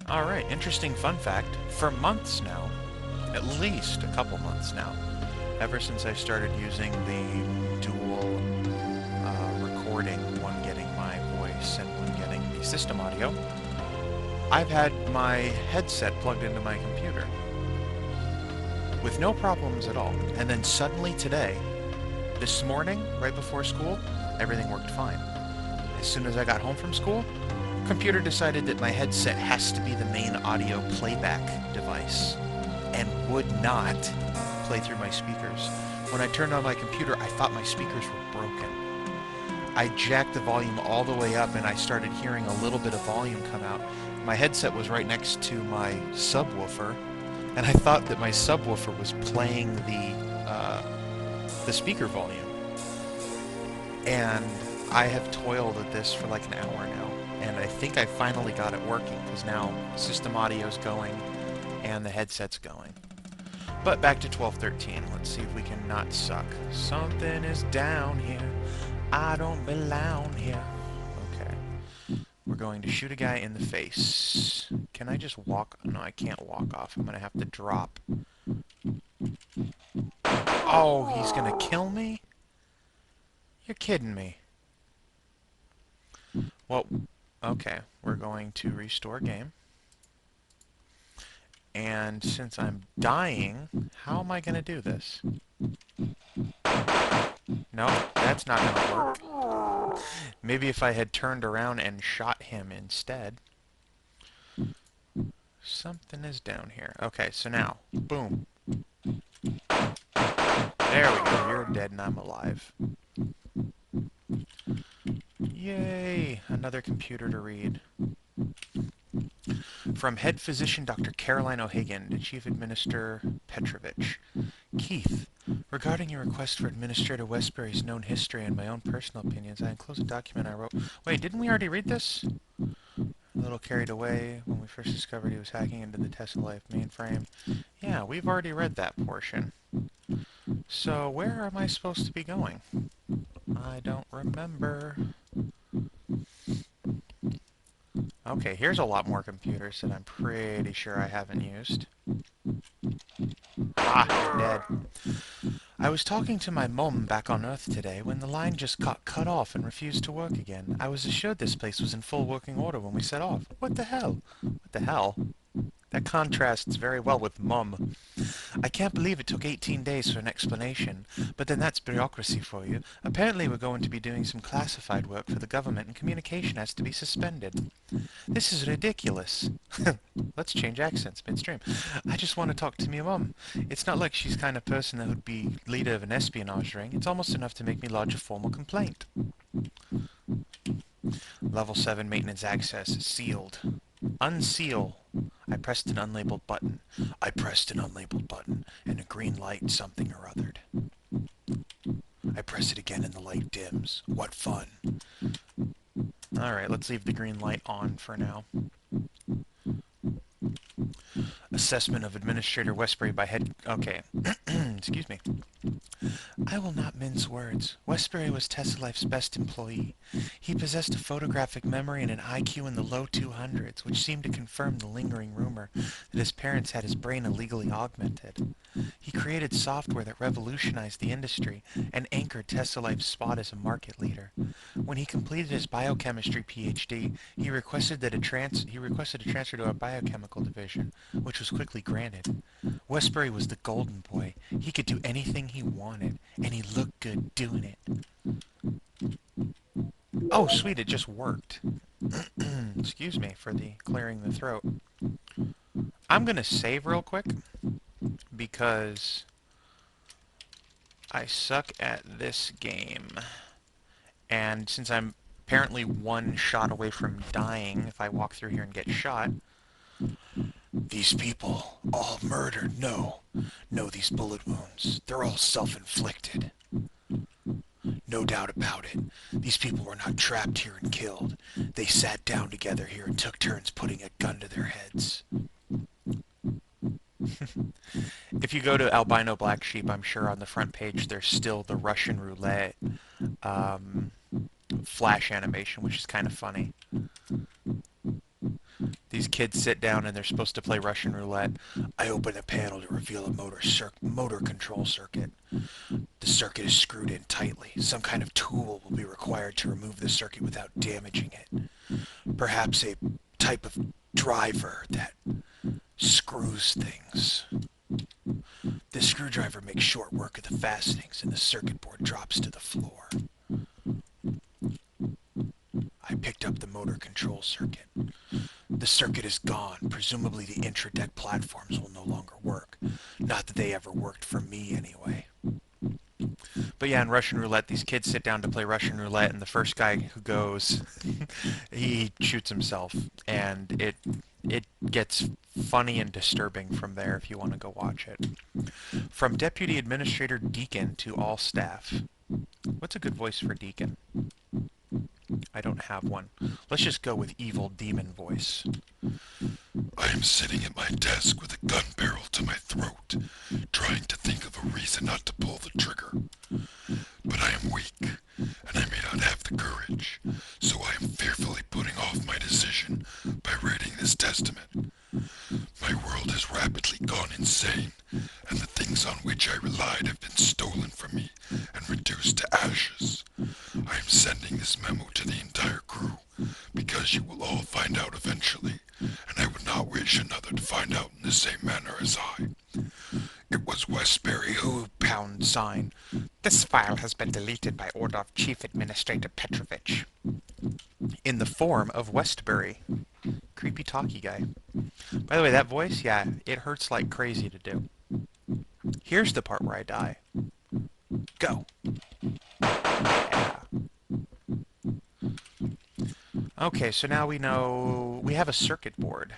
Alright, interesting fun fact. For months now, at least a couple months now, ever since I started using the dual recording, one getting my voice and one getting the system audio, I've had my headset plugged into my computer with no problems at all. And then suddenly today, this morning, right before school, everything worked fine. As soon as I got home from school, computer decided that my headset has to be the main audio playback device and would not play through my speakers. When I turned on my computer, I thought my speakers were broken. I jacked the volume all the way up and I started hearing a little bit of volume come out. My headset was right next to my subwoofer, and I thought that my subwoofer was playing the speaker volume. And I have toiled at this for like an hour now, and I think I finally got it working, because now system audio's going and the headset's going. But back to 1213. Let's see if we can not suck. Something is down here. I don't belong here. Okay. We're going to shoot a guy in the face. Can I just walk? No, I can't walk off. I'm going to have to drop. Oh, he's going to kill me? You're kidding me. Well, okay. We're going to restore game. And since I'm dying, how am I going to do this? No, that's not going to work. Maybe if I had turned around and shot him instead. Something is down here. Okay, so now, boom. There we go. You're dead and I'm alive. Yay! Another computer to read. From Head Physician Dr. Caroline O'Hagan to Chief Administrator Petrovich. Keith, regarding your request for Administrator Westbury's known history and my own personal opinions, I enclose a document I wrote. Wait, didn't we already read this? A little carried away when we first discovered he was hacking into the Tesla Life mainframe. Yeah, we've already read that portion. So where am I supposed to be going? I don't remember. Okay, here's a lot more computers that I'm pretty sure I haven't used. Ah, you're dead. I was talking to my mum back on Earth today when the line just got cut off and refused to work again. I was assured this place was in full working order when we set off. What the hell? What the hell? That contrasts very well with Mum. I can't believe it took 18 days for an explanation, but then that's bureaucracy for you. Apparently we're going to be doing some classified work for the government and communication has to be suspended. This is ridiculous. Let's change accents midstream. I just want to talk to me mum. It's not like she's the kind of person that would be leader of an espionage ring. It's almost enough to make me lodge a formal complaint. Level 7 maintenance access sealed. Unseal. I pressed an unlabeled button. I pressed an unlabeled button, and a green light something or othered. I press it again and the light dims. What fun. Alright, let's leave the green light on for now. Assessment of Administrator Westbury by head... Okay. Excuse me. I will not mince words. Westbury was Tessalife's best employee. He possessed a photographic memory and an IQ in the low 200s, which seemed to confirm the lingering rumor that his parents had his brain illegally augmented. He created software that revolutionized the industry and anchored Tessalife's spot as a market leader. When he completed his biochemistry PhD, he requested a transfer to our biochemical division, which was quickly granted. Westbury was the golden boy. He could do anything he wanted, and he looked good doing it. Oh, sweet, it just worked. Excuse me for the clearing the throat. I'm going to save real quick because I suck at this game. And since I'm apparently one shot away from dying if I walk through here and get shot, these people, all murdered, no, these bullet wounds, they're all self-inflicted. No doubt about it. These people were not trapped here and killed. They sat down together here and took turns putting a gun to their heads. If you go to Albino Black Sheep, I'm sure on the front page there's still the Russian roulette flash animation, which is kind of funny. These kids sit down and they're supposed to play Russian roulette. I open a panel to reveal a motor control circuit. The circuit is screwed in tightly. Some kind of tool will be required to remove the circuit without damaging it. Perhaps a type of driver that screws things. The screwdriver makes short work of the fastenings and the circuit board drops to the floor. I picked up the motor control circuit. The circuit is gone. Presumably the intradeck platforms will no longer work. Not that they ever worked for me anyway. But yeah, in Russian roulette, these kids sit down to play Russian roulette, and the first guy who goes, he shoots himself, and it gets funny and disturbing from there if you want to go watch it. From Deputy Administrator Deacon to all staff. What's a good voice for Deacon? I don't have one. Let's just go with evil demon voice. I am sitting at my desk with a gun barrel to my throat, trying to think of a reason not to pull the trigger. But I am weak, and I may not have the courage, so I am fearfully putting off my decision by reading this testament. My world has rapidly gone insane, and the things on which I relied have been stolen from me and reduced to ashes. I am sending this memo to the entire crew, because you will all find out eventually, and I would not wish another to find out in the same manner as I. It was Westbury who... £. This file has been deleted by order of Chief Administrator Petrovich. In the form of Westbury. Creepy talky guy. By the way, that voice, yeah, it hurts like crazy to do. Here's the part where I die. Go. Yeah. Okay, so now we know we have a circuit board.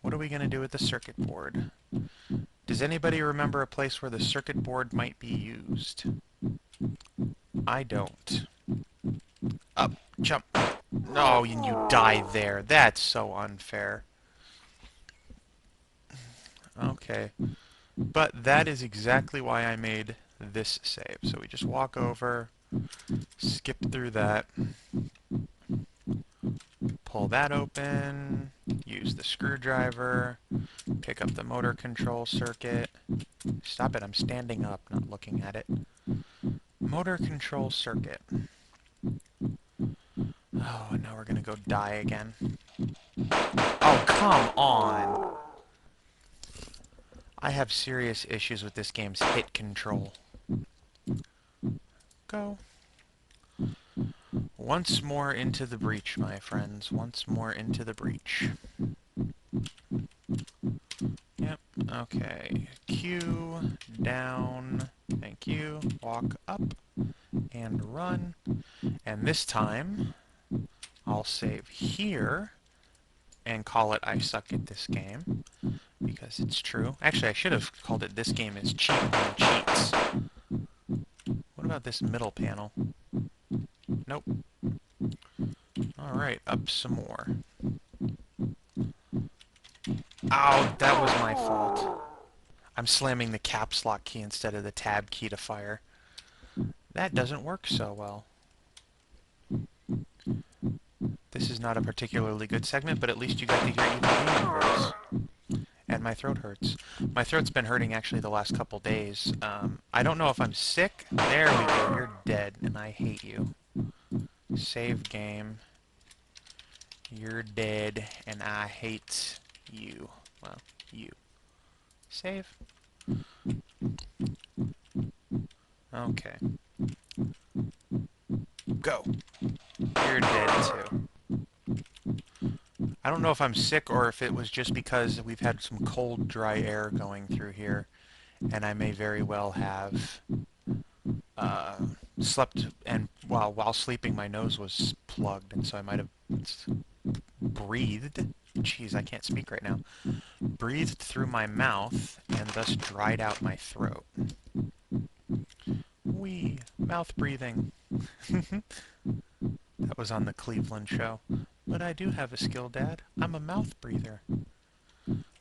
What are we going to do with the circuit board? Does anybody remember a place where the circuit board might be used? I don't. Up, jump. No, and you die there. That's so unfair. Okay. But that is exactly why I made this save. So we just walk over, skip through that, pull that open, use the screwdriver, pick up the motor control circuit. Stop it, I'm standing up, not looking at it. Motor control circuit. Oh, and now we're gonna go die again. Oh, come on! I have serious issues with this game's hit control. Go. Once more into the breach, my friends. Once more into the breach. Yep, okay. Q, down, thank you. Walk up, and run. And this time, I'll save here, and call it I suck at this game, because it's true. Actually, I should have called it This Game is Cheap and Cheats. What about this middle panel? Nope. Alright, up some more. Ow, that was my fault. I'm slamming the caps lock key instead of the tab key to fire. That doesn't work so well. This is not a particularly good segment, but at least you got to hear evil demon voice. And my throat hurts. My throat's been hurting actually the last couple days. I don't know if I'm sick. There we go. You're dead, and I hate you. Save game. You're dead, and I hate you. Well, you. Save. Okay. Go. You're dead, too. I don't know if I'm sick or if it was just because we've had some cold, dry air going through here, and I may very well have slept, and while sleeping my nose was plugged, and so I might have breathed, jeez, I can't speak right now, breathed through my mouth and thus dried out my throat. Wee, mouth breathing. That was on the Cleveland show. But I do have a skill, Dad. I'm a mouth breather.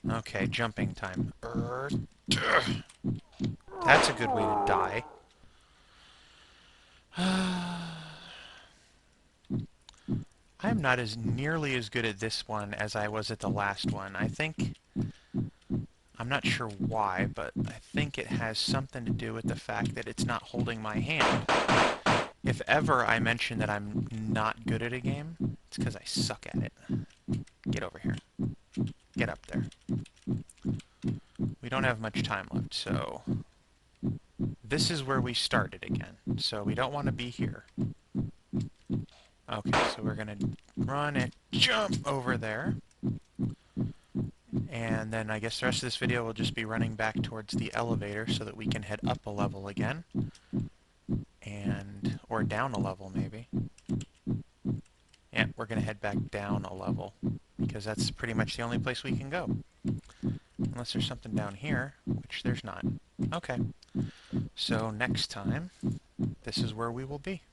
Okay, jumping time. That's a good way to die. I'm not as nearly as good at this one as I was at the last one. I think, I'm not sure why, but I think it has something to do with the fact that it's not holding my hand. If ever I mention that I'm not good at a game, it's because I suck at it. Get over here. Get up there. We don't have much time left, so this is where we started again. So we don't want to be here. Okay, so we're going to run and jump over there. And then I guess the rest of this video will just be running back towards the elevator so that we can head up a level again. Or down a level maybe. Yeah, we're going to head back down a level because that's pretty much the only place we can go. Unless there's something down here, which there's not. Okay, so next time, this is where we will be.